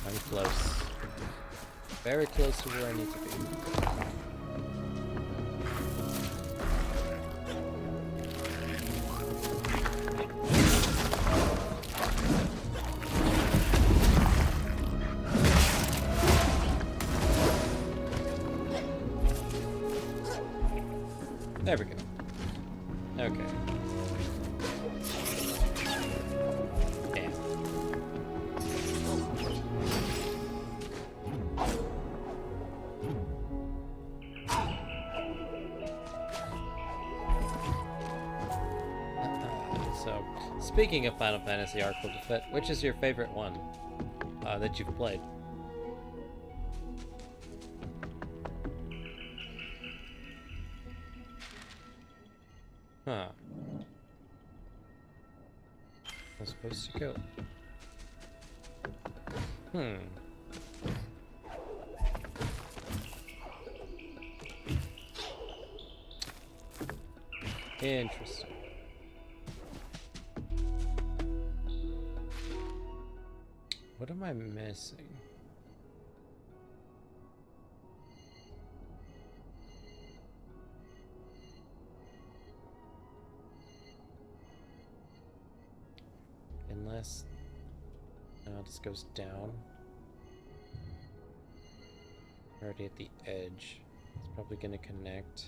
I'm close. Very close to where I need to be. There we go. Okay. Damn. So, speaking of Final Fantasy Arc of the Fit, which is your favorite one that you've played? Huh. I'm supposed to go. Interesting. What am I missing? Unless... No, this goes down. Already at the edge. It's probably gonna connect.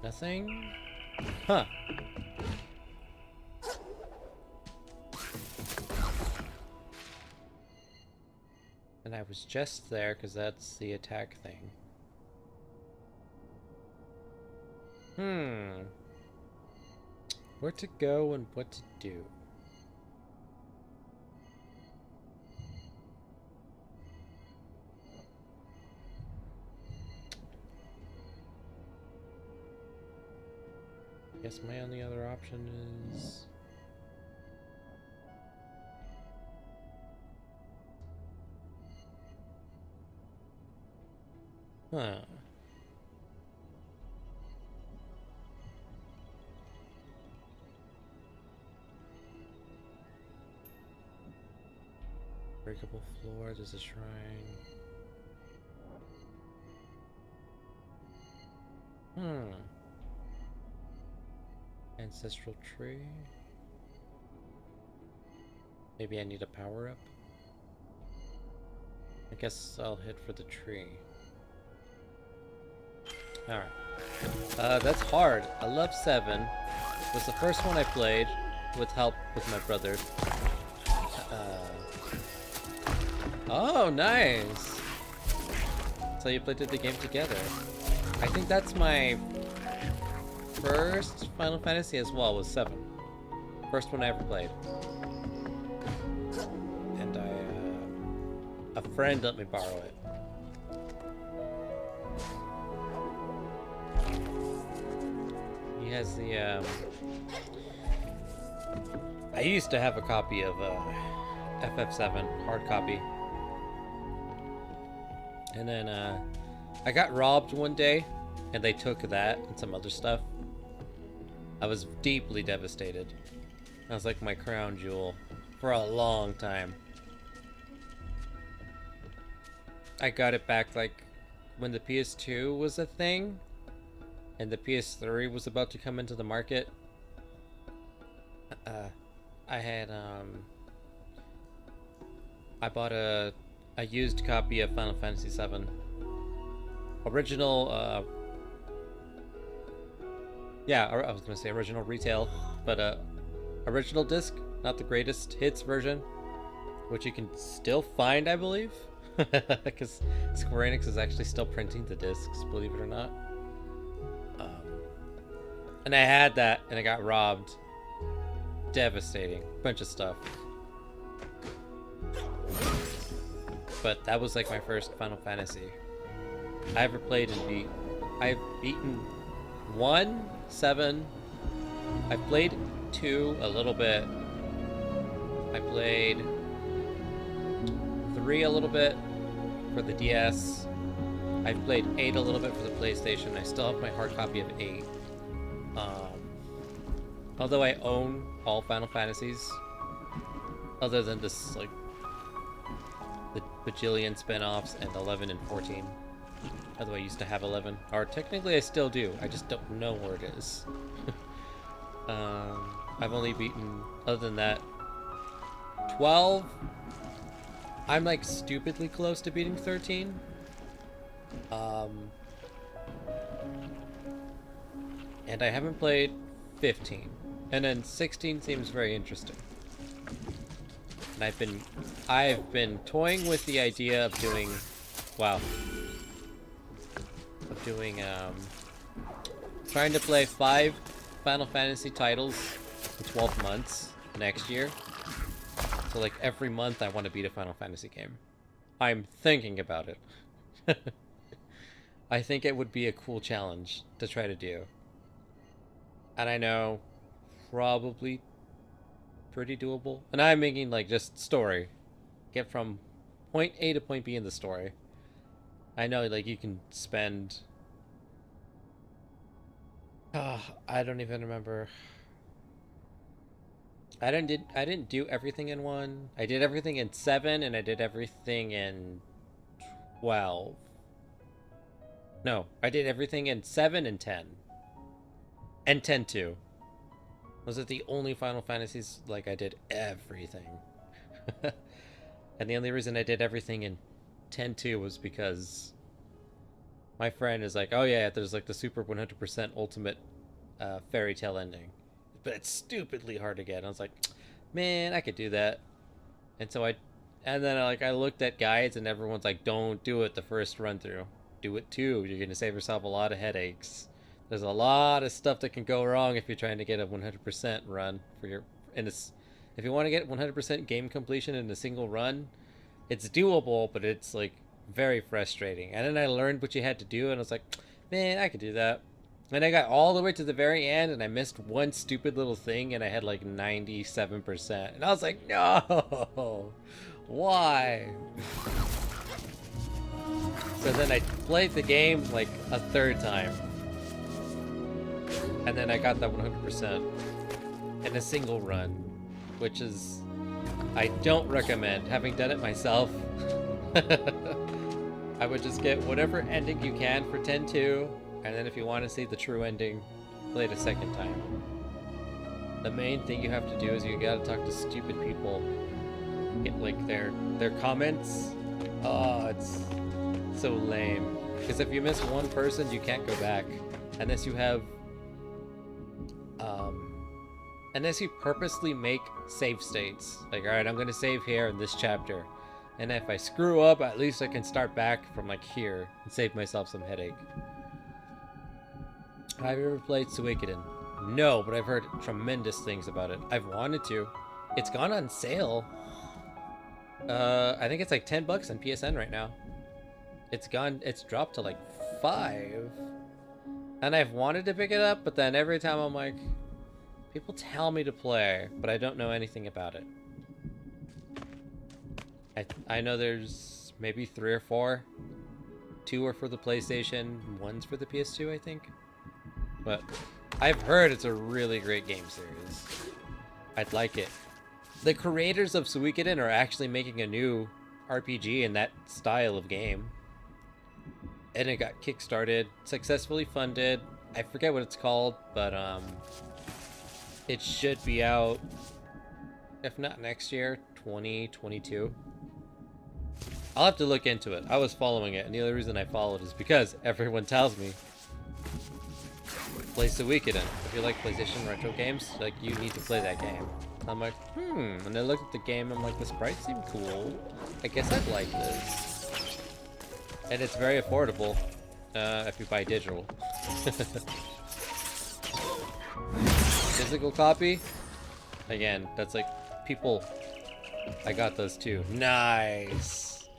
Nothing? Huh. And I was just there because that's the attack thing. Where to go and what to do. Guess my only other option is... Huh. Breakable floor, there's a shrine. Ancestral tree. Maybe I need a power up. I guess I'll hit for the tree. Alright. That's hard. I love 7. It was the first one I played with help with my brother. Oh, nice! So you played the game together. I think that's my first Final Fantasy as well, was 7. First one I ever played. And a friend let me borrow it. He has the, I used to have a copy of, FF7, hard copy. And then, I got robbed one day, and they took that and some other stuff. I was deeply devastated. That was like my crown jewel for a long time. I got it back like when the PS2 was a thing, and the PS3 was about to come into the market. I had, I bought a used copy of Final Fantasy VII. Original, yeah, I was gonna say original retail, but original disc, not the greatest hits version, which you can still find, I believe, because Square Enix is actually still printing the discs, believe it or not. And I had that, and I got robbed. Devastating. Bunch of stuff. But that was like my first Final Fantasy I ever played and beat. I've beaten 1, 7. I played 2 a little bit. I played 3 a little bit for the DS. I've played 8 a little bit for the PlayStation. I still have my hard copy of 8. Although I own all Final Fantasies, other than this, like, the bajillion spin-offs and 11 and 14. Although I used to have 11. Or technically I still do, I just don't know where it is. I've only beaten, other than that, 12. I'm like stupidly close to beating 13. And I haven't played 15. And then 16 seems very interesting. And I've been toying with the idea of doing, trying to play 5 Final Fantasy titles in 12 months next year. So like every month I want to beat a Final Fantasy game. I'm thinking about it. I think it would be a cool challenge to try to do. And I know probably pretty doable. And I'm making like just story. Get from point A to point B in the story. I know like you can spend I don't even remember. I didn't do everything in 1. I did everything in 7 and I did everything in 12. No, I did everything in 7 and 10. And 10 too. Those are the only Final Fantasies like I did everything. And the only reason I did everything in 10-2 was because my friend is like, oh yeah, there's like the super 100% ultimate fairy tale ending. But it's stupidly hard to get. And I was like, man, I could do that. And so and then I looked at guides and everyone's like, don't do it the first run through. Do it 2. You're going to save yourself a lot of headaches. There's a lot of stuff that can go wrong if you're trying to get a 100% run for your... if you want to get 100% game completion in a single run, it's doable, but it's like very frustrating. And then I learned what you had to do, and I was like, man, I could do that. And I got all the way to the very end, and I missed one stupid little thing, and I had like 97%. And I was like, no! Why? So then I played the game like a 3rd time. And then I got that 100% in a single run, which is, I don't recommend. Having done it myself, I would just get whatever ending you can for 10-2, and then if you want to see the true ending, play it a 2nd time. The main thing you have to do is you gotta talk to stupid people. Get like their comments. Oh, it's so lame. Because if you miss one person, you can't go back. Unless you have... unless you purposely make save states. Like, alright, I'm gonna save here in this chapter. And if I screw up, at least I can start back from like here and save myself some headache. Have you ever played Suikoden? No, but I've heard tremendous things about it. I've wanted to. It's gone on sale. I think it's like $10 on PSN right now. It's dropped to like 5. And I've wanted to pick it up, but then every time I'm like, people tell me to play, but I don't know anything about it. I know there's maybe 3 or 4. 2 are for the PlayStation, 1's for the PS2, I think. But I've heard it's a really great game series. I'd like it. The creators of Suikoden are actually making a new RPG in that style of game. And it got kickstarted, successfully funded. I forget what it's called, but it should be out, if not next year, 2022. I'll have to look into it. I was following it, and the only reason I followed is because everyone tells me. play Suikoden. If you like PlayStation retro games, like, you need to play that game. I'm like, and I looked at the game, I'm like, the sprites seem cool. I guess I'd like this. And it's very affordable, if you buy digital. Physical copy? Again, that's like, people... I got those too. Nice!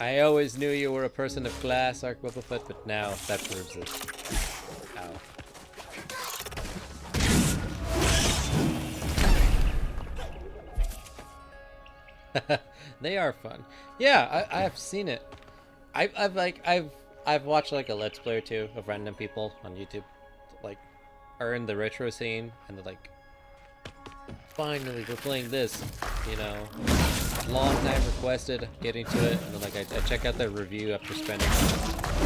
I always knew you were a person of class, Ark Boba Fett, but now that proves it. Ow. They are fun. Yeah, I've seen it. I've watched like a Let's Play or two of random people on YouTube, like, are in the retro scene, and they're like, finally, we're playing this, you know, long time requested, getting to it, and then, like, I check out their review after spending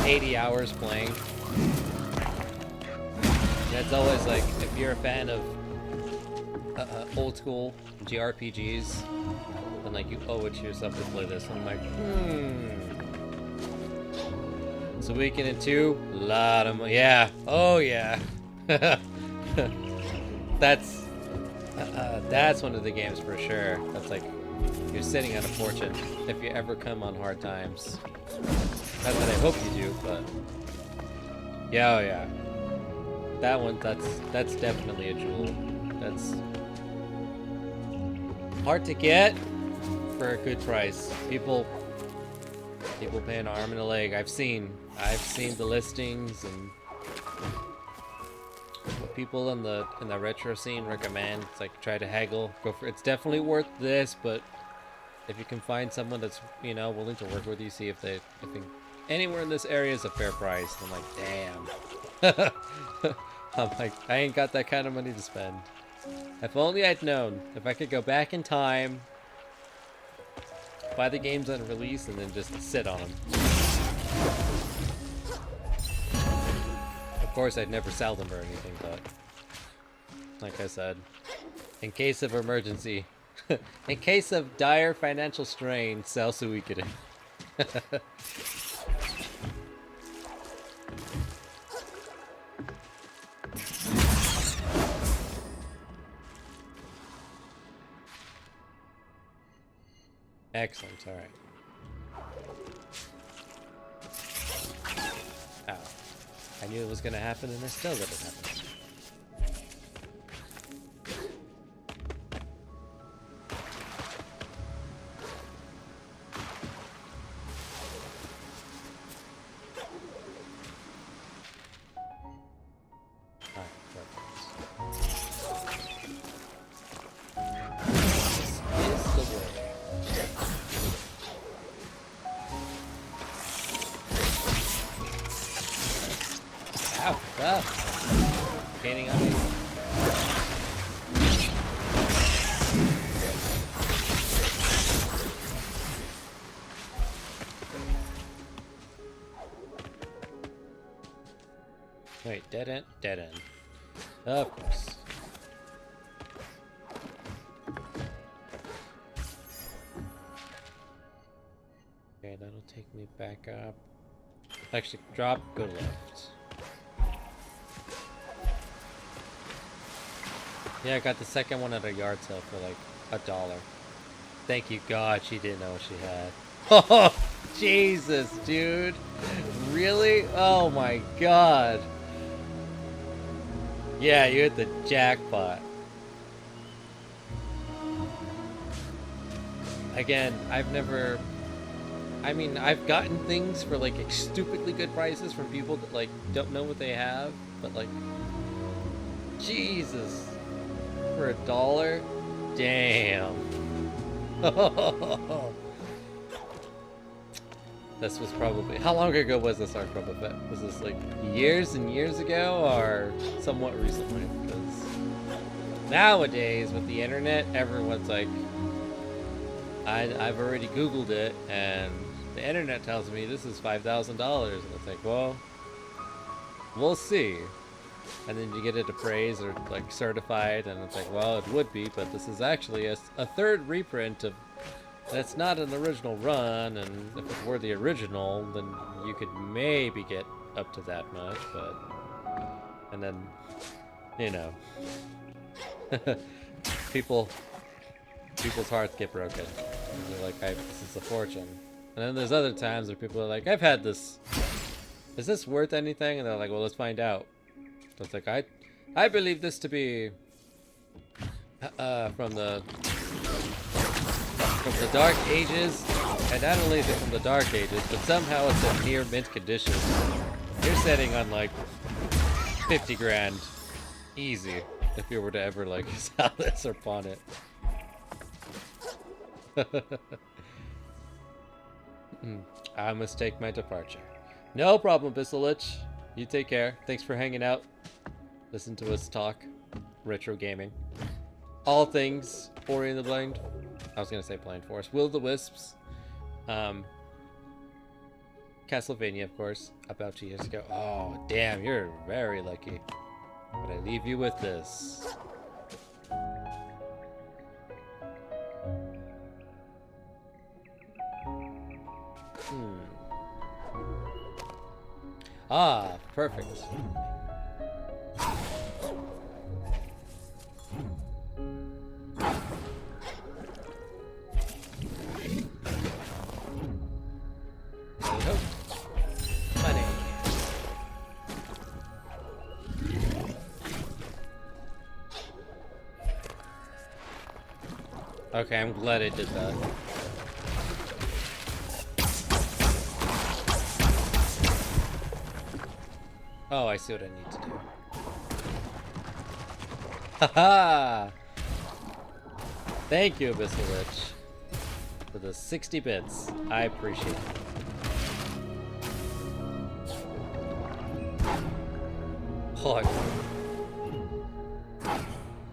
80 hours playing. And it's always like, if you're a fan of old school JRPGs, then, like, you owe it to yourself to play this. And I'm like, So Weekend 2, a lot of money. Yeah, oh yeah. That's one of the games for sure. That's like, you're sitting on a fortune if you ever come on hard times. Not that I hope you do, but yeah, oh yeah. That one, that's definitely a jewel. That's hard to get for a good price. People pay an arm and a leg. I've seen the listings and what people in the retro scene recommend. It's like, try to haggle, go for it. It's definitely worth this, but if you can find someone that's, you know, willing to work with you, see if anywhere in this area is a fair price. I'm like, damn. I'm like, I ain't got that kind of money to spend. If only I'd known. If I could go back in time, buy the games on release, and then just sit on them. Of course, I'd never sell them or anything, but like I said, in case of emergency, in case of dire financial strain, sell Suikoden. Excellent, alright. Ow. I knew it was gonna happen, and I still let it happen. Gaining on me. Wait, dead end? Dead end. Of course. Okay, that'll take me back up. Actually, drop, go left. Yeah, I got the second one at a yard sale for like $1. Thank you, God, she didn't know what she had. Oh, Jesus, dude. Really? Oh my God. Yeah, you hit the jackpot. Again, I've gotten things for like stupidly good prices from people that like don't know what they have, but like, Jesus. For $1? Damn. This was probably... How long ago was this Ark Boba Fett? Was this like years and years ago, or somewhat recently? Because nowadays, with the internet, everyone's like... I've already Googled it, and the internet tells me this is $5,000. And it's like, well, we'll see. And then you get it appraised or like certified, and it's like, well, it would be, but this is actually a third reprint of. That's not an original run, and if it were the original, then you could maybe get up to that much, but... And then, you know... people's hearts get broken. They're like, this is a fortune. And then there's other times where people are like, I've had this. Is this worth anything? And they're like, well, let's find out. So it's like, I believe this to be from the Dark Ages. And not only is it from the Dark Ages, but somehow it's in near mint condition. You're setting on like 50 grand easy if you were to ever like sell this or pawn it. I must take my departure. No problem, Bisalich. You take care. Thanks for hanging out. Listen to us talk retro gaming. All things Ori and the Blind. I was gonna say Blind Forest. Will the Wisps. Castlevania, of course. About 2 years ago. Oh, damn! You're very lucky. But I leave you with this. Ah, perfect. Money. Okay, I'm glad I did that. Oh, I see what I need to do. Haha! Thank you, Abyssal Witch, for the 60 bits. I appreciate it.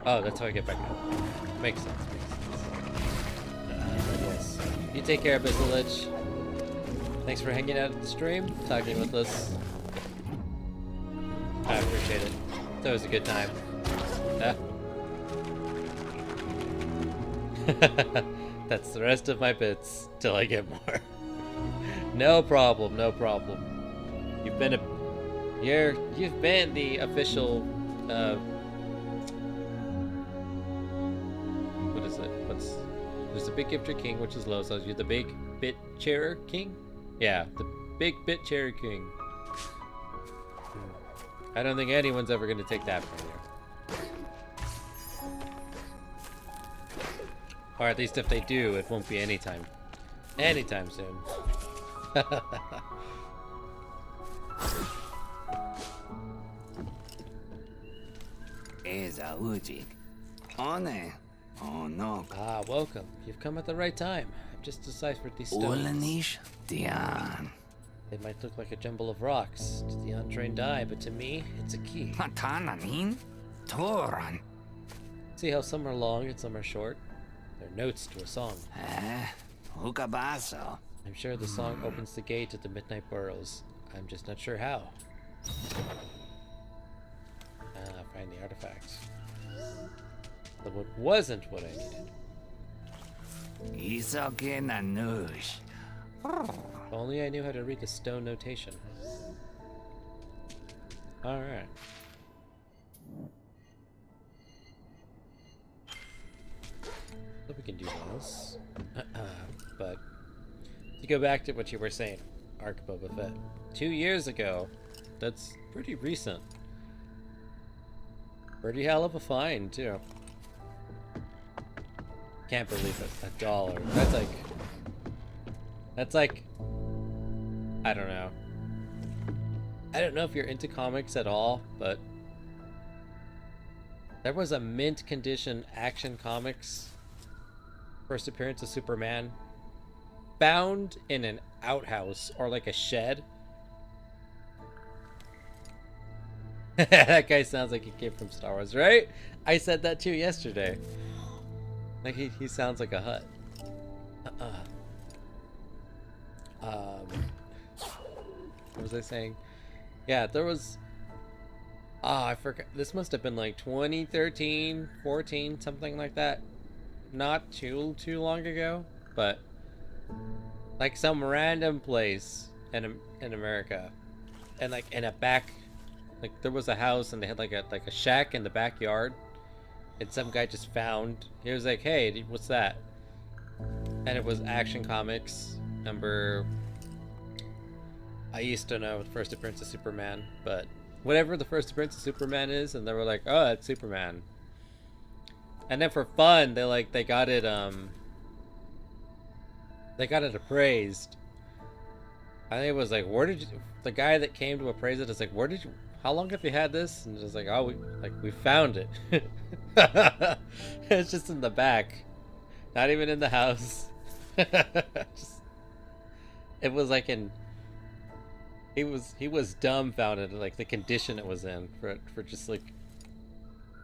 Oh, that's how I get back up. Makes sense, yes. You take care, Abyssal Witch. Thanks for hanging out at the stream, talking with us. I appreciate it. That was a good time. That's the rest of my bits till I get more. No problem, no problem. You've been the official what is it? There's the Big Gifter King, which is low, so you're the Big Bit Chair King? Yeah, the Big Bit Chair King. I don't think anyone's ever going to take that from you. Or at least if they do, it won't be anytime soon. Ah, welcome. You've come at the right time. I've just deciphered these stones. They might look like a jumble of rocks to the untrained eye, but to me, it's a key. See how some are long and some are short? They're notes to a song. I'm sure the song opens the gate to the Midnight Burrows. I'm just not sure how. Find the artifacts. But what wasn't what I needed. If only I knew how to read the stone notation. Alright. So we can do this. But to go back to what you were saying, Arc Boba Fett. 2 years ago. That's pretty recent. Pretty hell of a find, too. Can't believe it. $1. That's like, I don't know. I don't know if you're into comics at all, but there was a mint condition Action Comics first appearance of Superman found in an outhouse or like a shed. That guy sounds like he came from Star Wars, right? I said that too yesterday. Like he sounds like a hut. What was I saying? Yeah, there was... I forgot. This must have been like 2013, 14, something like that. Not too long ago, but like some random place. in America, and like in a back, like there was a house and they had like a shack in the backyard, and some guy just found. He was like, "Hey, what's that?" And it was Action Comics number. I used to know the first appearance of Superman, but whatever the first appearance of Superman is, and they were like, "Oh, it's Superman." And then for fun, they got it appraised. I think it was like, where did you, the guy that came to appraise it is like, where did you, how long have you had this? And it's like, oh, we found it. It's just in the back, not even in the house. Just, it was like he was dumbfounded, like the condition it was in for just like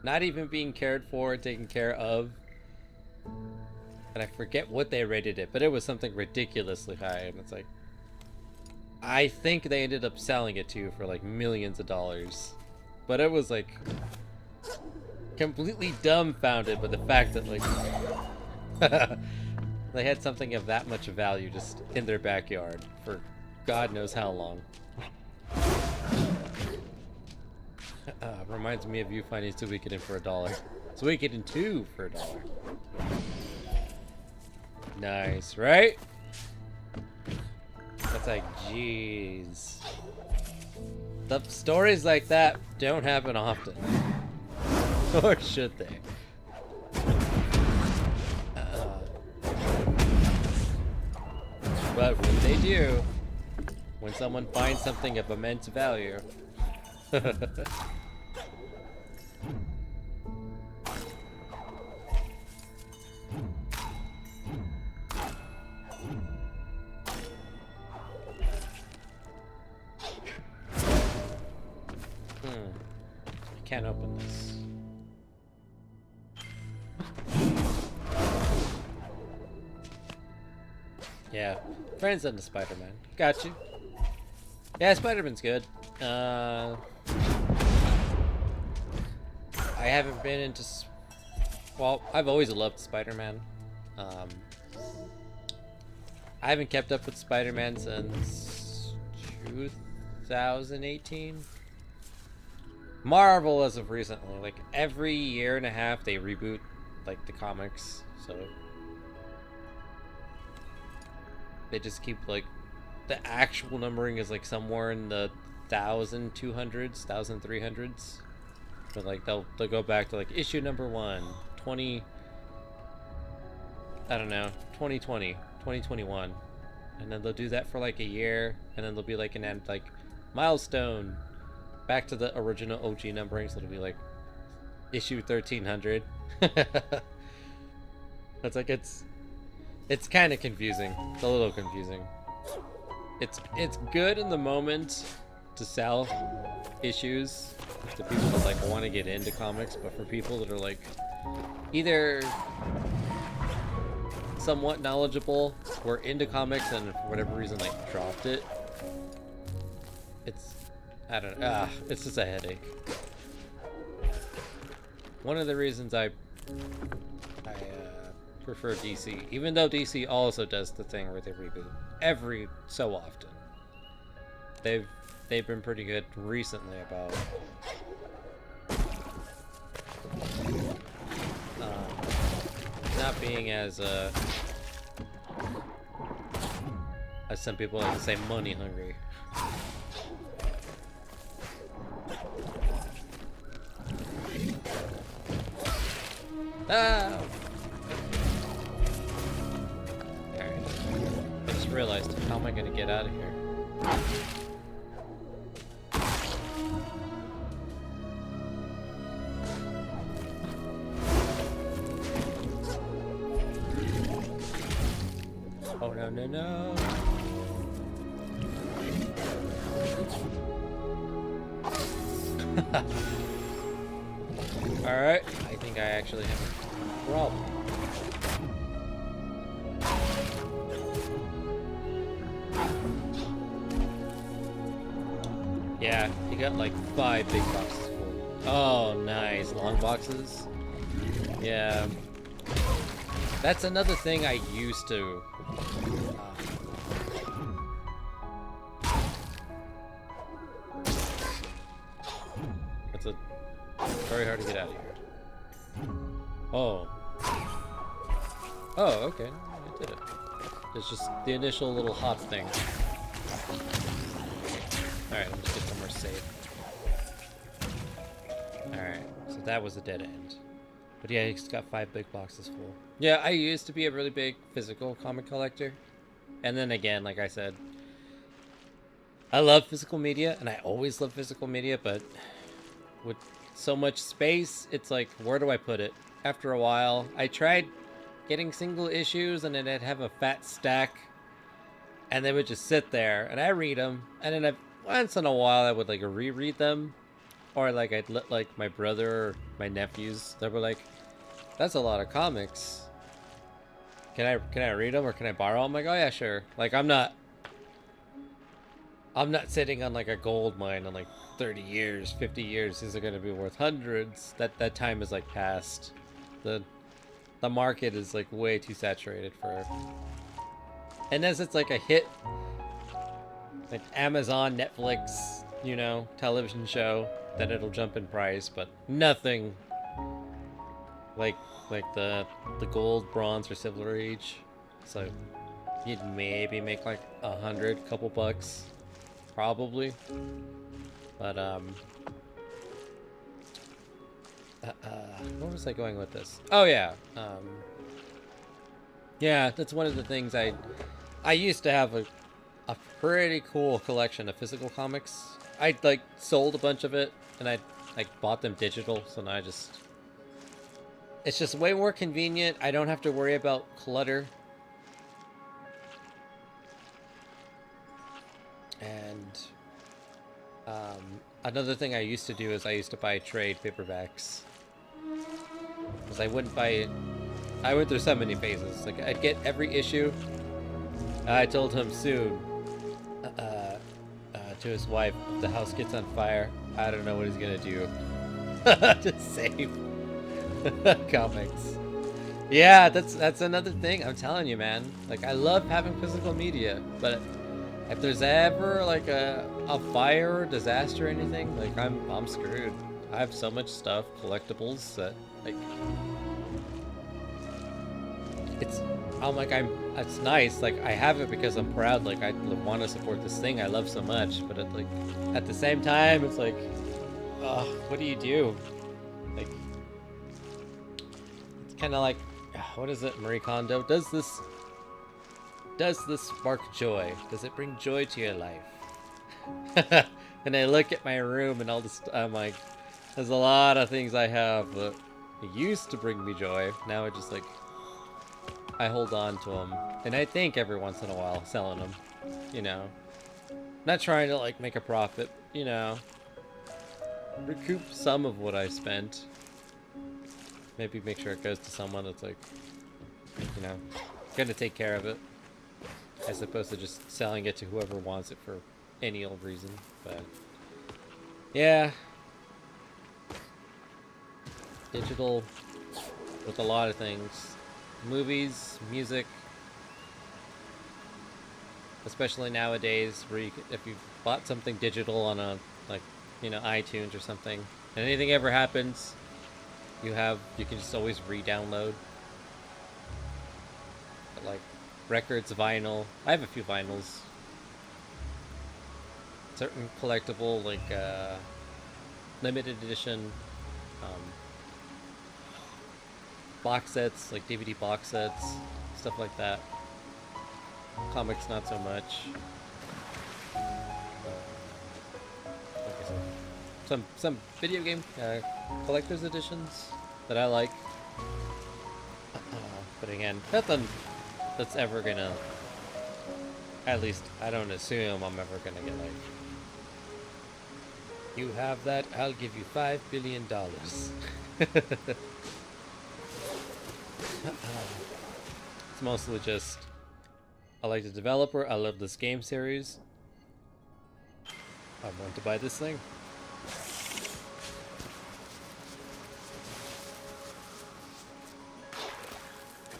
not even being cared for, taken care of. And I forget what they rated it, but it was something ridiculously high. And it's like, I think they ended up selling it to you for like millions of dollars. But it was like completely dumbfounded by the fact that like they had something of that much value just in their backyard for God knows how long. Reminds me of you finding Suikoden for $1. Suikoden 2 for $1. Nice, right? That's like, jeez. The stories like that don't happen often. Or should they? But when they do, when someone finds something of immense value, can't open this. Yeah, friends into Spider-Man. Got you. Yeah, Spider-Man's good. I haven't been into... Well, I've always loved Spider-Man. I haven't kept up with Spider-Man since 2018. Marvel as of recently. Like, every year and a half they reboot, like, the comics, so... They just keep, like... The actual numbering is, like, somewhere in the 1,200s, 1,300s. But, like, they'll go back to, like, issue number 1, 20... I don't know, 2020, 2021. And then they'll do that for, like, a year, and then there'll be, like, an end, like, milestone... Back to the original OG numbering, so it'll be like issue 1300. It's like it's kind of confusing. It's a little confusing. It's good in the moment to sell issues to people that like want to get into comics, but for people that are like either somewhat knowledgeable or into comics and for whatever reason like dropped it, I don't know. It's just a headache. One of the reasons I prefer DC, even though DC also does the thing where they reboot every so often. They've been pretty good recently about not being as some people like to say money hungry. Ah! Alright. I just realized, how am I gonna get out of here? Oh no, no, no! Alright, I think I actually have a problem. Yeah, you got like 5 big boxes full. Oh, nice. Long boxes? Yeah. That's another thing I used to It's very hard to get out of here. Oh. Oh, okay. I did it. It's just the initial little hop thing. Alright, let me just get somewhere safe. Alright, so that was a dead end. But yeah, he's got 5 big boxes full. Yeah, I used to be a really big physical comic collector. And then again, like I said, I love physical media, and I always love physical media, but with so much space, it's like, where do I put it? After a while, I tried getting single issues, and then I'd have a fat stack, and they would just sit there, and I read them, and then once in a while I would like reread them, or like I'd let like my brother or my nephews, they were like, that's a lot of comics. Can I read them, or can I borrow them? I'm like, oh yeah, sure. Like I'm not sitting on like a gold mine in like 30 years, 50 years. These are going to be worth hundreds. That time is like past. The market is like way too saturated for. Unless it's like a hit, like Amazon, Netflix, you know, television show, then it'll jump in price. But nothing like the gold, bronze, or silver age. So you'd maybe make like 100, couple bucks. Probably, but where was I going with this? Oh yeah, yeah, that's one of the things I used to have a pretty cool collection of physical comics. I like sold a bunch of it, and I like bought them digital, so now it's just way more convenient. I don't have to worry about clutter. And another thing I used to do is I used to buy trade paperbacks. Because I wouldn't buy it. I went through so many phases. Like, I'd get every issue. I told him soon, to his wife, if the house gets on fire, I don't know what he's gonna do. To save comics. Yeah, that's another thing. I'm telling you, man. Like, I love having physical media, but if there's ever like a fire or disaster or anything, like I'm screwed. I have so much stuff, collectibles, that like it's nice. Like I have it because I'm proud. Like I want to support this thing I love so much. But at the same time, it's like, oh, what do you do? Like it's kind of like, what is it, Marie Kondo? Does this spark joy? Does it bring joy to your life? And I look at my room and all this, I'm like, there's a lot of things I have that used to bring me joy. Now it just like, I hold on to them. And I think every once in a while selling them, you know. Not trying to like make a profit, you know. Recoup some of what I spent. Maybe make sure it goes to someone that's like, you know, gonna take care of it. As opposed to just selling it to whoever wants it for any old reason. But yeah, digital with a lot of things, movies, music, especially nowadays, where if you bought something digital on a iTunes or something, and anything ever happens, you can just always re-download. But like records, vinyl. I have a few vinyls. Certain collectible, like limited edition box sets, like DVD box sets, stuff like that. Comics, not so much. Like I said, some video game collector's editions that I like. But again, nothing that's ever gonna, at least I don't assume I'm ever gonna get like, you have that, I'll give you $5 billion. It's mostly just, I like the developer, I love this game series, I want to buy this thing.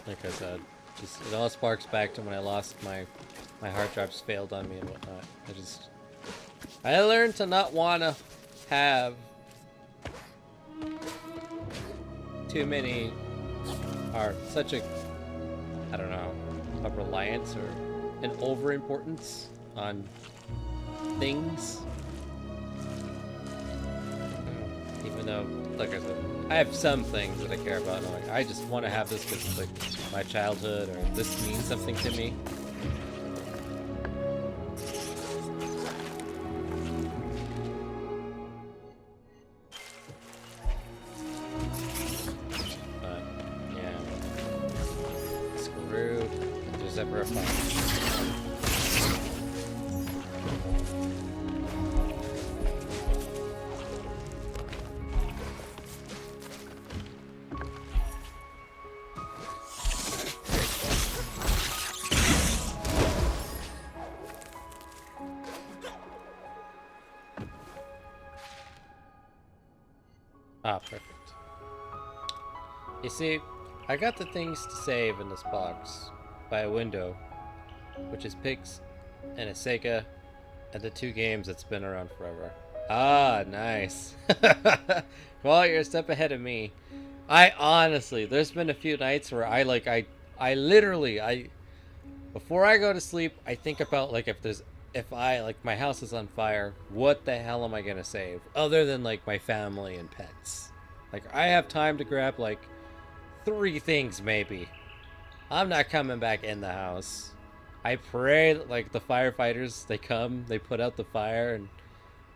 Like I said, just it all sparks back to when I lost my hard drives failed on me and whatnot. I learned to not want to have too many are such a, I don't know, a reliance or an overimportance on things. Even though, like I said, I have some things that I care about. And I'm like, I just want to have this because it's like my childhood, or this means something to me. But yeah, screwed. If there's ever a fire. Ah, perfect. You see, I got the things to save in this box by a window, which is Pigs and a Sega, and the 2 games that's been around forever. Ah, nice. Well, you're a step ahead of me. I honestly, there's been a few nights where I literally, before I go to sleep, I think about like if my house is on fire, what the hell am I gonna save? Other than like my family and pets. Like I have time to grab like 3 things maybe. I'm not coming back in the house. I pray that like the firefighters, they come, they put out the fire and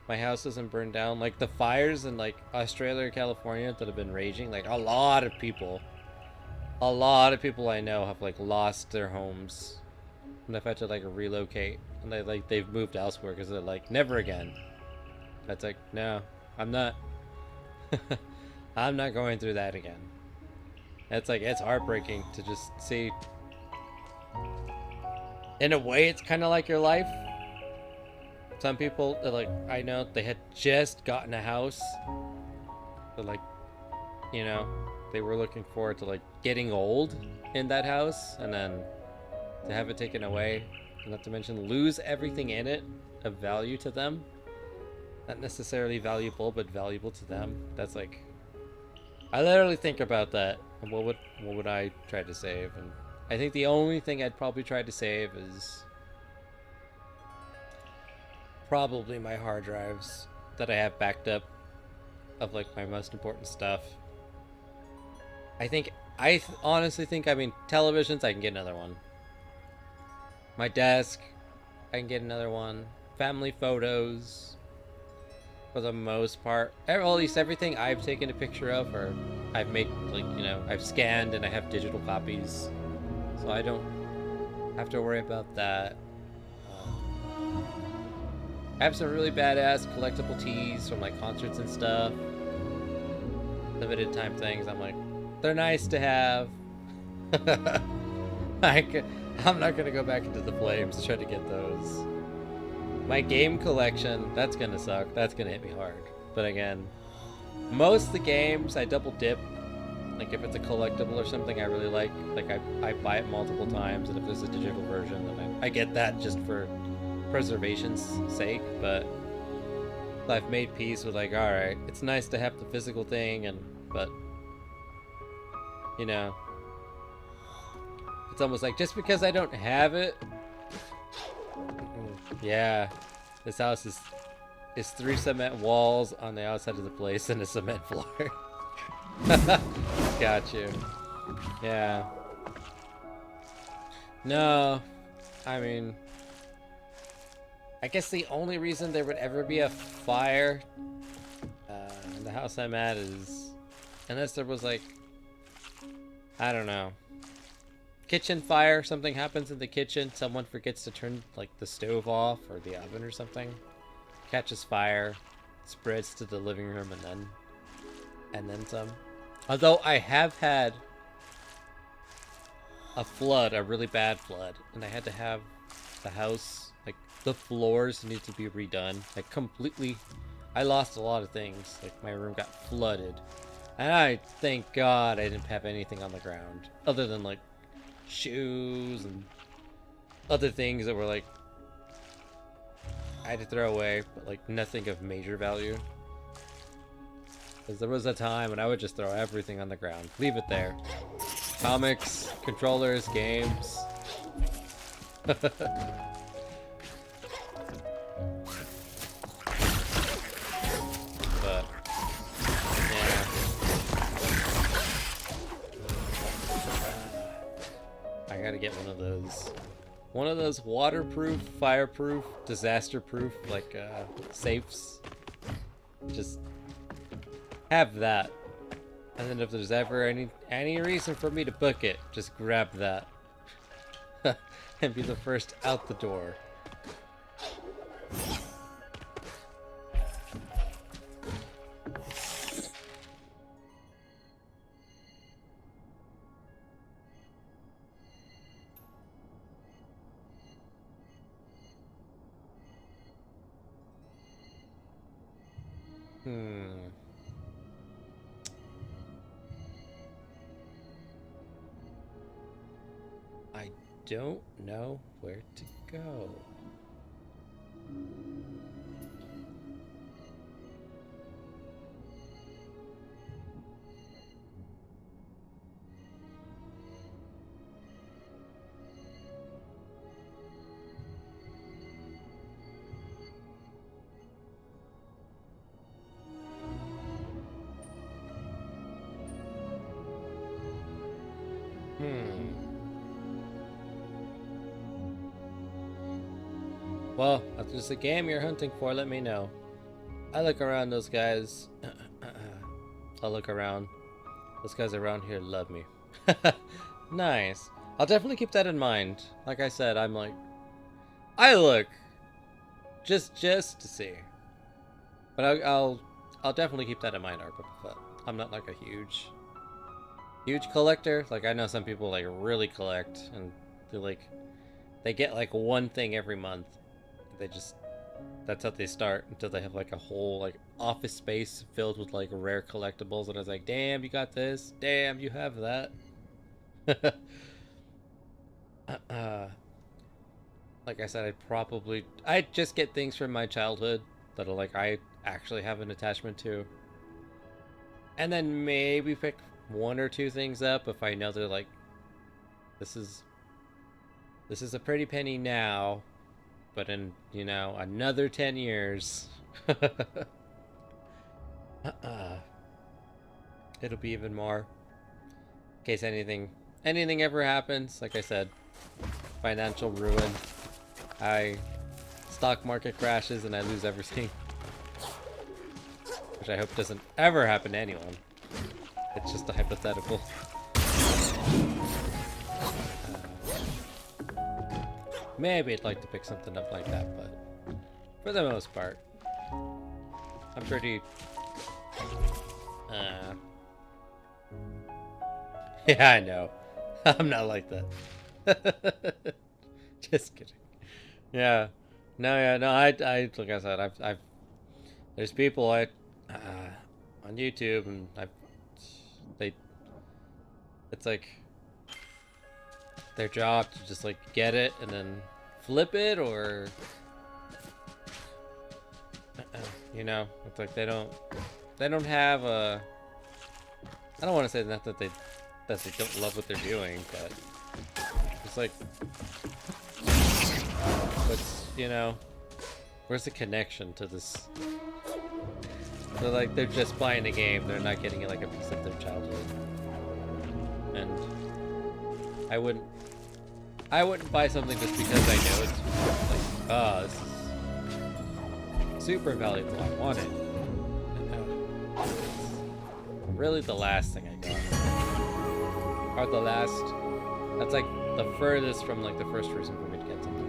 my house doesn't burn down. Like the fires in like Australia or California that have been raging, like a lot of people I know have like lost their homes and they've had to like relocate, and they've moved elsewhere because they're like never again. That's like, no, I'm not. I'm not going through that again. It's like, it's heartbreaking to just see. In a way, it's kind of like your life. Some people, like, I know they had just gotten a house. They're like, you know, they were looking forward to like getting old in that house, and then to have it taken away, and not to mention lose everything in it of value to them. Not necessarily valuable, but valuable to them. That's like, I literally think about that. And what would I try to save? And I think the only thing I'd probably try to save is probably my hard drives that I have backed up of like my most important stuff. I honestly think, I mean, televisions, I can get another one. My desk, I can get another one. Family photos, for the most part. Well, at least everything I've taken a picture of, or I've made, like, you know, I've scanned and I have digital copies. So I don't have to worry about that. I have some really badass collectible tees from like concerts and stuff. Limited time things. I'm like, they're nice to have. I'm not gonna go back into the flames to try to get those. My game collection, that's gonna suck. That's gonna hit me hard. But again, most of the games I double dip. Like if it's a collectible or something I really like I buy it multiple times, and if there's a digital version, then I get that just for preservation's sake. But I've made peace with like, alright, it's nice to have the physical thing, but you know, it's almost like just because I don't have it. Yeah, this house is 3 cement walls on the outside of the place and a cement floor. Got you. Yeah. No, I mean, I guess the only reason there would ever be a fire in the house I'm at is unless there was like, I don't know, kitchen fire, something happens in the kitchen, someone forgets to turn like the stove off or the oven or something, catches fire, spreads to the living room, and then some. Although I have had a flood, a really bad flood, and I had to have the house, like the floors need to be redone, like completely. I lost a lot of things, like my room got flooded, and I thank God I didn't have anything on the ground other than like shoes and other things that were like I had to throw away, but like nothing of major value. Because there was a time when I would just throw everything on the ground. Leave it there. Comics, controllers, games. But yeah. I gotta get one of those. One of those waterproof, fireproof, disaster-proof, like, safes. Just have that. And then if there's ever any reason for me to book it, just grab that. And be the first out the door. I don't know where to go. Well, if there's a game you're hunting for, let me know. I look around those guys. I'll look around. Those guys around here love me. Nice. I'll definitely keep that in mind. Like I said, I'm like, I look just to see. But I'll definitely keep that in mind, Arpa. But I'm not like a huge collector. Like I know some people like really collect, and they get like one thing every month. That's how they start until they have like a whole like office space filled with like rare collectibles, and I was like, damn, you got this, damn, you have that. Like I said, I'd just get things from my childhood that I actually have an attachment to, and then maybe pick one or two things up if I know they're like, this is a pretty penny now, but in, another 10 years, it'll be even more. In case anything ever happens, like I said, financial ruin. Stock market crashes and I lose everything. Which I hope doesn't ever happen to anyone. It's just a hypothetical. Maybe I'd like to pick something up like that, but for the most part, I'm pretty... Yeah, I know. I'm not like that. Just kidding. Yeah. No, like I said, there's people on YouTube, and it's like their job to just like get it and then flip it, or it's like they don't have a, I don't want to say that they don't love what they're doing, but it's like, where's the connection to this? So like they're just buying a game, they're not getting it like a piece of their childhood. And I wouldn't buy something just because I know it's like, oh, this is super valuable, I want it. Really the last thing I got. Or that's like the furthest from like the first reason for me to get something.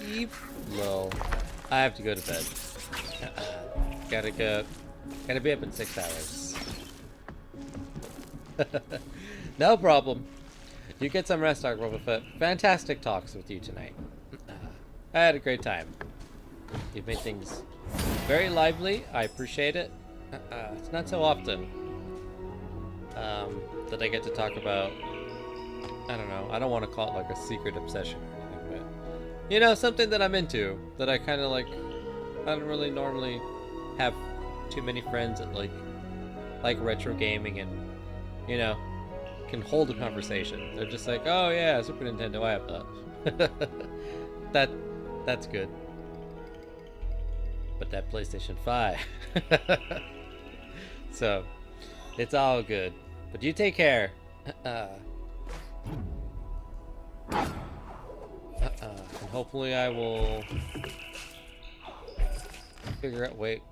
Keep low. I have to go to bed. Gotta go. Gotta be up in 6 hours. No problem. You get some rest, Dark Robofet. Fantastic talks with you tonight. I had a great time. You've made things very lively. I appreciate it. It's not so often that I get to talk about, I don't know, I don't want to call it like a secret obsession or anything, but, you know, something that I'm into, that I kind of like, I don't really normally have too many friends that like retro gaming and, you know, can hold a conversation. They're just like, oh yeah, Super Nintendo, I have that. That's good. But that PlayStation 5. So, it's all good. But you take care. And hopefully I will figure out, wait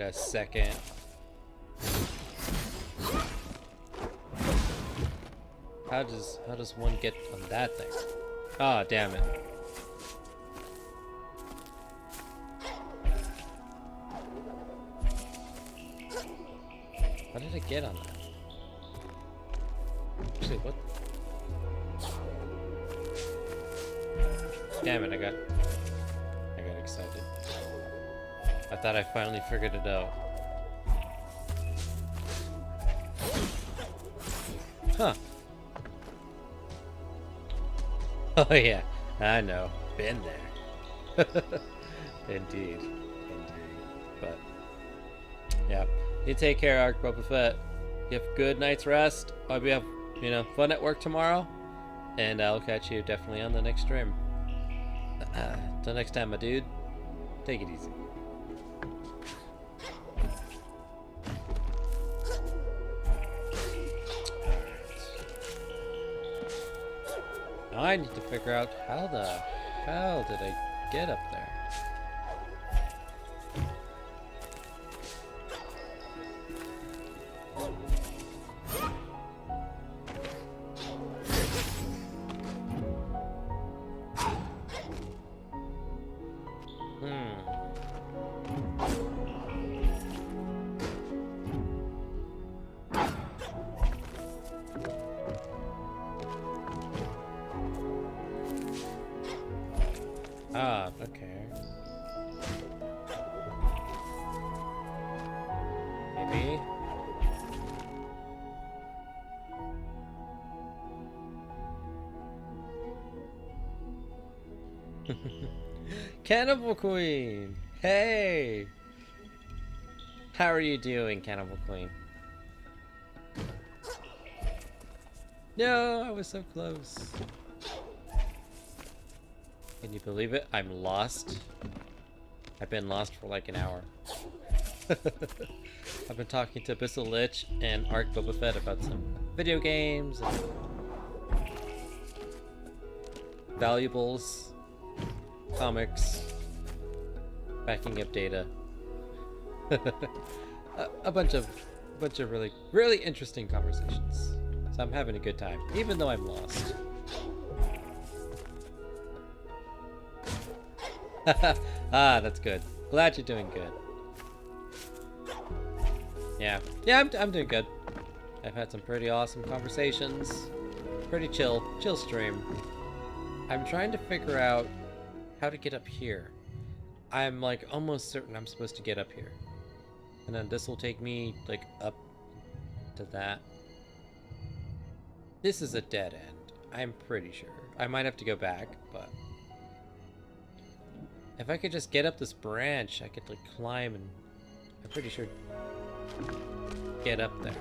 a second. How does one get on that thing? Ah, oh, damn it. How did I get on that? Actually, what? Damn it, I got excited. I thought I finally figured it out. Huh. Oh yeah, I know. Been there. Indeed. But, yeah. You take care, Arc Boba Fett. You have a good night's rest. Hope you have, you know, fun at work tomorrow. And I'll catch you definitely on the next stream. Till next time, my dude. Take it easy. Now I need to figure out how the hell did I get up there? Ah, okay. Maybe. Cannibal Queen! Hey! How are you doing, Cannibal Queen? No, I was so close. Can you believe it? I'm lost. I've been lost for like an hour. I've been talking to Abyssal Lich and Arc Boba Fett about some video games and valuables, comics, backing up data. a bunch of really interesting conversations. So I'm having a good time, even though I'm lost. Ah, that's good. Glad you're doing good. Yeah, I'm doing good. I've had some pretty awesome conversations. Pretty chill stream. I'm trying to figure out how to get up here. I'm like almost certain I'm supposed to get up here. And then this will take me like up to that. This is a dead end. I'm pretty sure. I might have to go back, but if I could just get up this branch, I could like climb and I'm pretty sure get up there.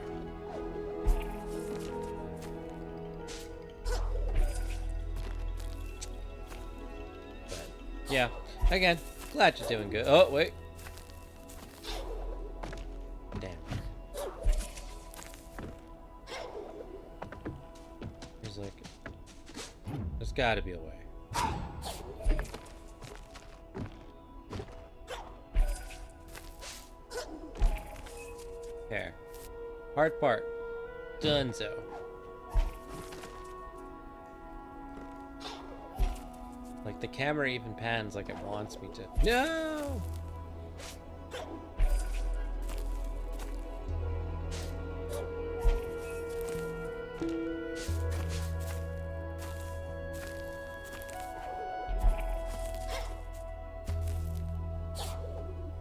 But yeah, again, glad you're doing good. Oh, wait. Damn. There's like, there's gotta be a way. There. Hard part. Dunzo. Like, the camera even pans like it wants me to. No!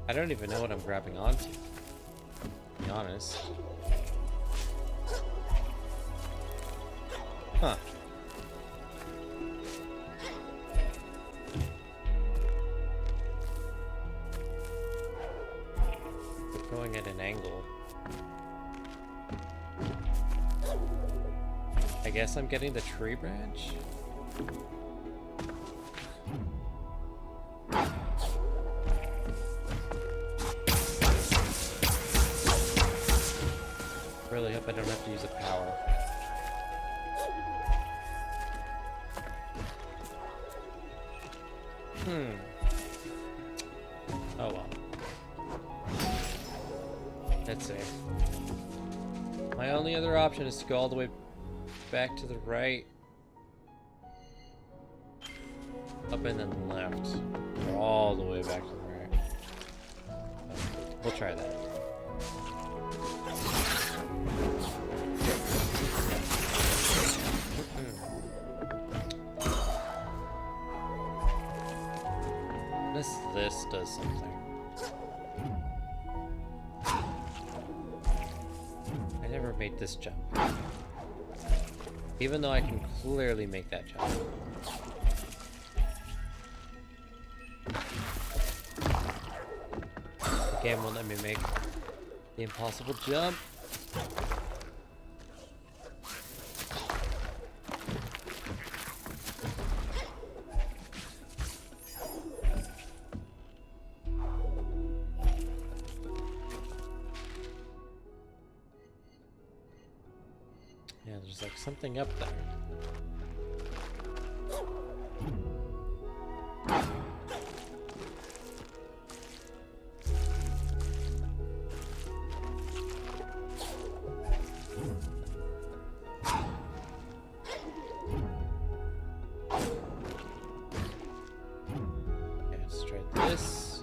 I don't even know what I'm grabbing onto, to be honest. Huh. We're going at an angle. I guess I'm getting the tree branch? Really hope I don't have to use a power. Oh well. Let's see. My only other option is to go all the way back to the right. Up and then left. Or all the way back to the right. We'll try that. This does something. I never made this jump. Even though I can clearly make that jump. The game won't let me make the impossible jump. Yeah, there's like something up there. Okay, let's try this.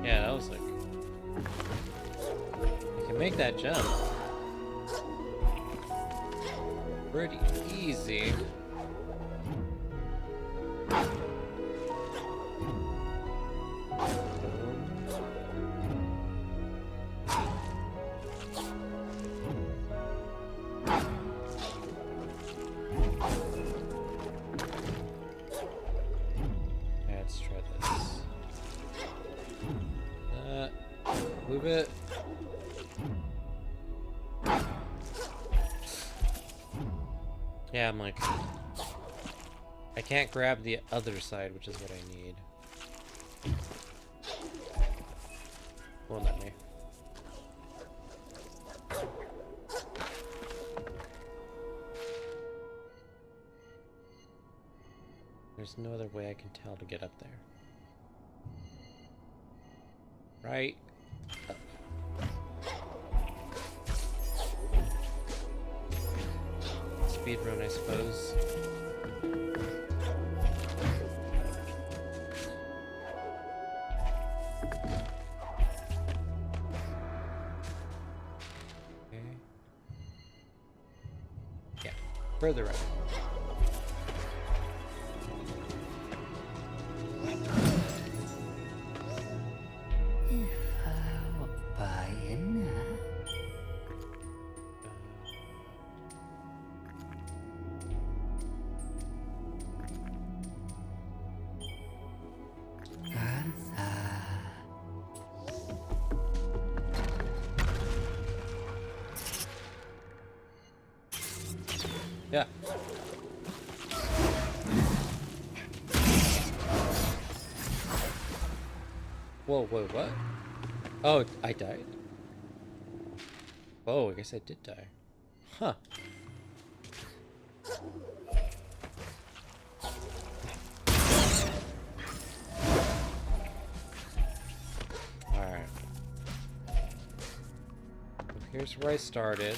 Yeah, that was like... You can make that jump. Pretty easy. Let's try this. Move it. Yeah, I'm like... I can't grab the other side, which is what I need. Won't let me. There's no other way I can tell to get up there. Right? Up. Speed run, I suppose. Okay. Yeah, further up. Yeah. Whoa, whoa, what? Oh, I died? Whoa, I guess I did die. Huh. Alright. Here's where I started.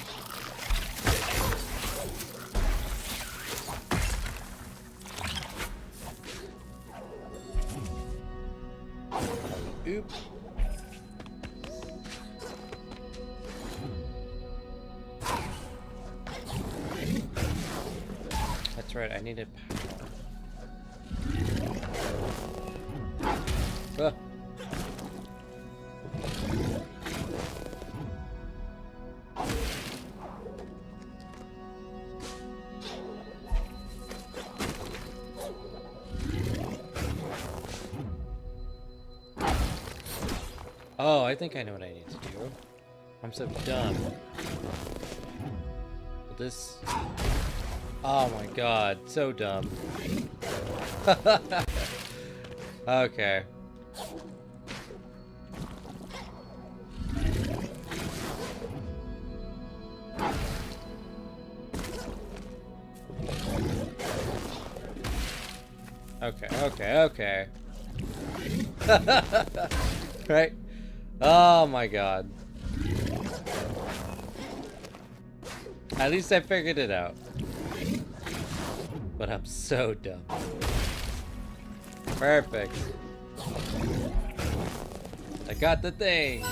Oop. That's right, I needed power. Oh, I think I know what I need to do. I'm so dumb. This... Oh my god, so dumb. Okay. Okay. Right? Oh my god. At least I figured it out. But I'm so dumb. Perfect. I got the thing.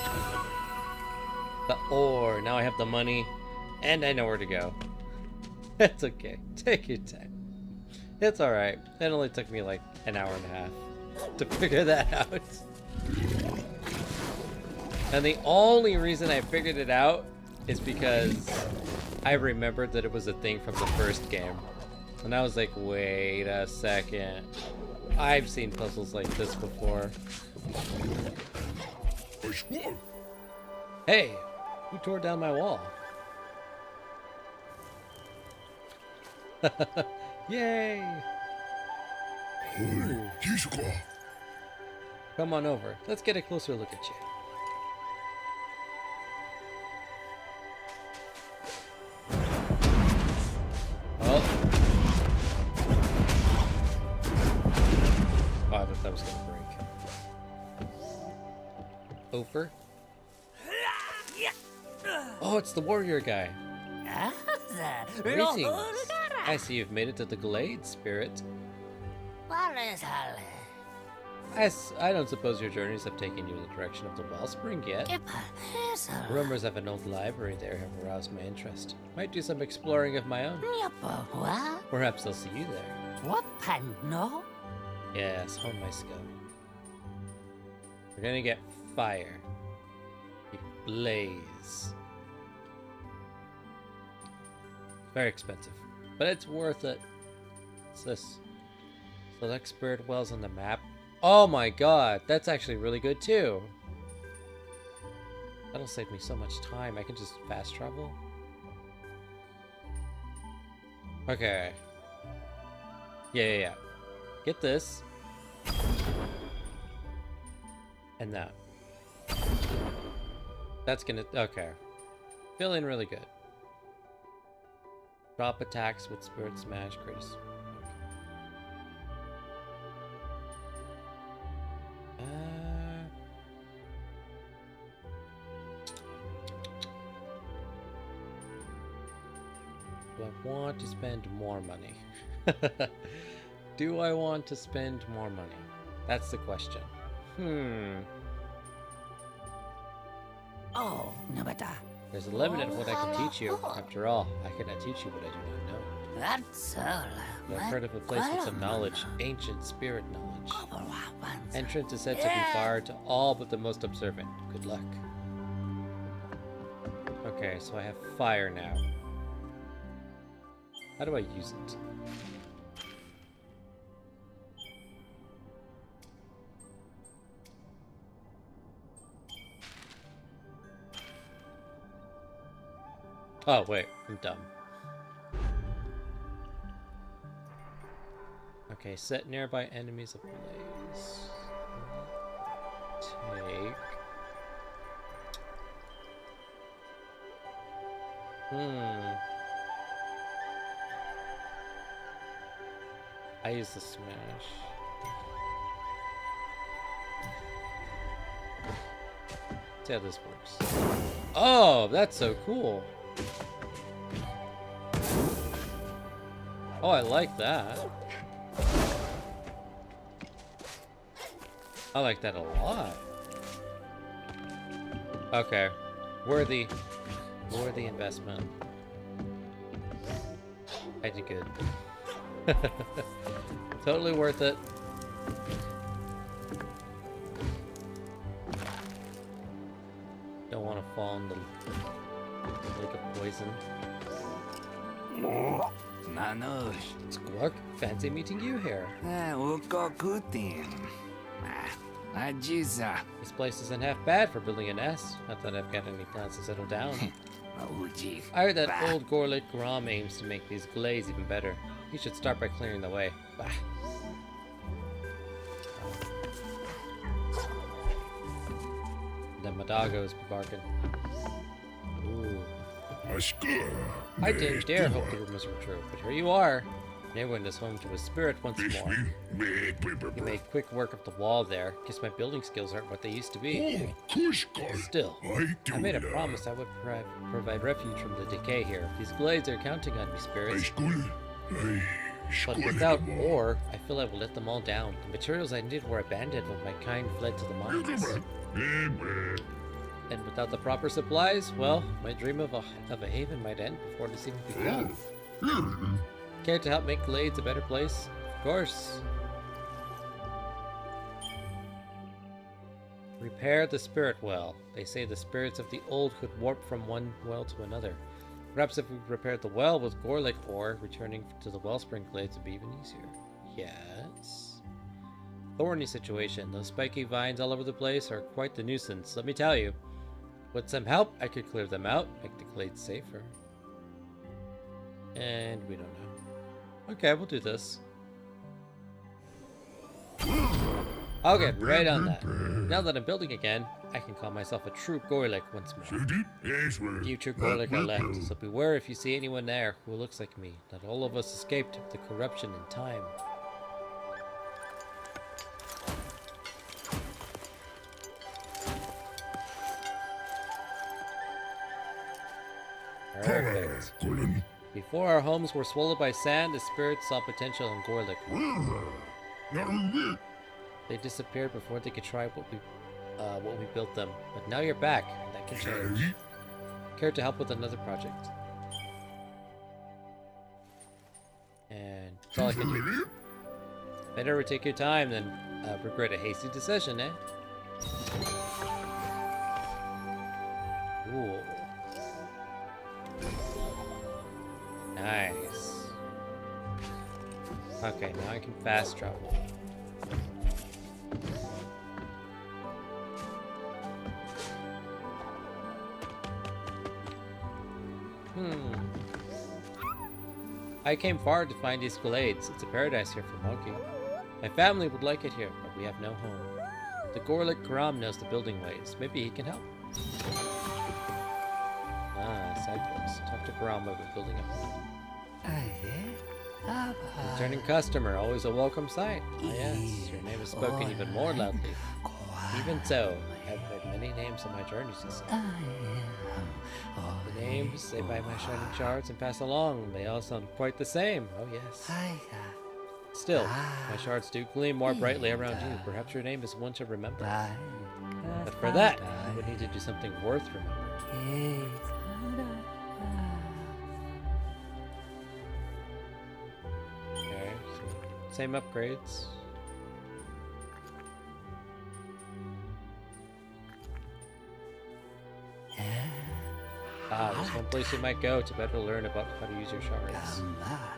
The ore. Now I have the money. And I know where to go. It's okay. Take your time. It's alright. It only took me like an hour and a half to figure that out. And the only reason I figured it out is because I remembered that it was a thing from the first game. And I was like, wait a second. I've seen puzzles like this before. Hey, who tore down my wall? Yay! Ooh. Come on over. Let's get a closer look at you. Oh, I thought that was gonna break. Over. Oh, it's the warrior guy. Greetings. I see you've made it to the Glade, Spirit. I don't suppose your journeys have taken you in the direction of the Wellspring yet. Rumors of an old library there have aroused my interest. Might do some exploring of my own. Perhaps I'll see you there. Yes, hone my skill. We're gonna get fire. Blaze. Very expensive, but it's worth it. What's this? Select spirit wells on the map. Oh my god, that's actually really good too. That'll save me so much time. I can just fast travel. Okay. Yeah. Get this. And that. That's gonna... Okay. Feeling really good. Drop attacks with Spirit Smash. Greatest... Do I want to spend more money? Do I want to spend more money? That's the question. Oh, Nabata. There's a limit of what I can teach you. After all, I cannot teach you what I do not know. That's all. I've heard of a place with some knowledge, ancient spirit knowledge. Entrance is said to be barred to all but the most observant. Good luck. Okay, so I have fire now. How do I use it? Oh, wait, I'm dumb. Okay, set nearby enemies ablaze. Take. I use the smash. see how this works. Oh, that's so cool. Oh, I like that. I like that a lot. Okay. Worthy investment. I did good. Totally worth it. Don't want to fall in the lake of poison. Manoj. Squawk, fancy meeting you here. Uko kutin. Ajiza. This place isn't half bad for building a nest. Not that I've got any plans to settle down. Uji. I heard that old Gorlick Grom aims to make these glades even better. He should start by clearing the way. Bah. The Madagos bargain. Ooh. I didn't dare hope the rumors were true, but here you are. Neighborhood is home to a spirit once more. You made quick work of the wall there. Guess my building skills aren't what they used to be. Still, I made a promise I would provide refuge from the decay here. These glades are counting on me, spirits. But without ore, I feel I will let them all down. The materials I needed were abandoned when my kind fled to the mines. And without the proper supplies, well, my dream of a haven might end before it has even begun. Care to help make Glades a better place? Of course. Repair the spirit well. They say the spirits of the old could warp from one well to another. Perhaps if we repaired the well with Gorlick ore, returning to the wellspring glades would be even easier. Yes. Thorny situation. Those spiky vines all over the place are quite the nuisance, let me tell you. With some help, I could clear them out, make the glades safer. And we don't know. Okay, we'll do this. I'll get right on that. Now that I'm building again, I can call myself a true Gorlick once more. You true Gorlick are left, so beware if you see anyone there who looks like me. Not all of us escaped the corruption in time. Perfect. Before our homes were swallowed by sand, the spirits saw potential in Gorlick. They disappeared before they could try what we built them. But now you're back, and that can change. Care to help with another project? And that's all I can do. Better take your time than regret a hasty decision, eh? Ooh. Nice. Okay, now I can fast travel. I came far to find these glades. It's a paradise here for monkey. My family would like it here, but we have no home. The Gorlick Grom knows the building ways. Maybe he can help. Side quests. Talk to Grom about building a home. Returning customer, always a welcome sight. Ah yes, your name is spoken even more loudly. Even so, I have heard many names on my journeys, you see. The names they buy my shining shards and pass along, they all sound quite the same. Oh yes. Still, my shards do gleam more brightly around you. Perhaps your name is one to remember. But for that, you would need to do something worth remembering. Okay, so same upgrades. There's one place you might go to better learn about how to use your shards.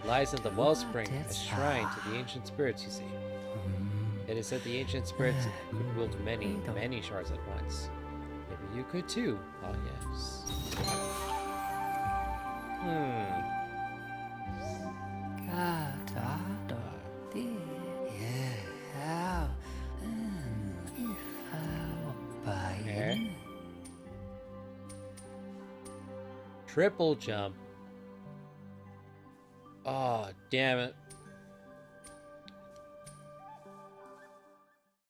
It lies in the wellspring, a shrine to the ancient spirits, you see. It is said the ancient spirits could wield many shards at once. Maybe you could too. Ah, yes. Okay. Triple jump. Oh, damn it.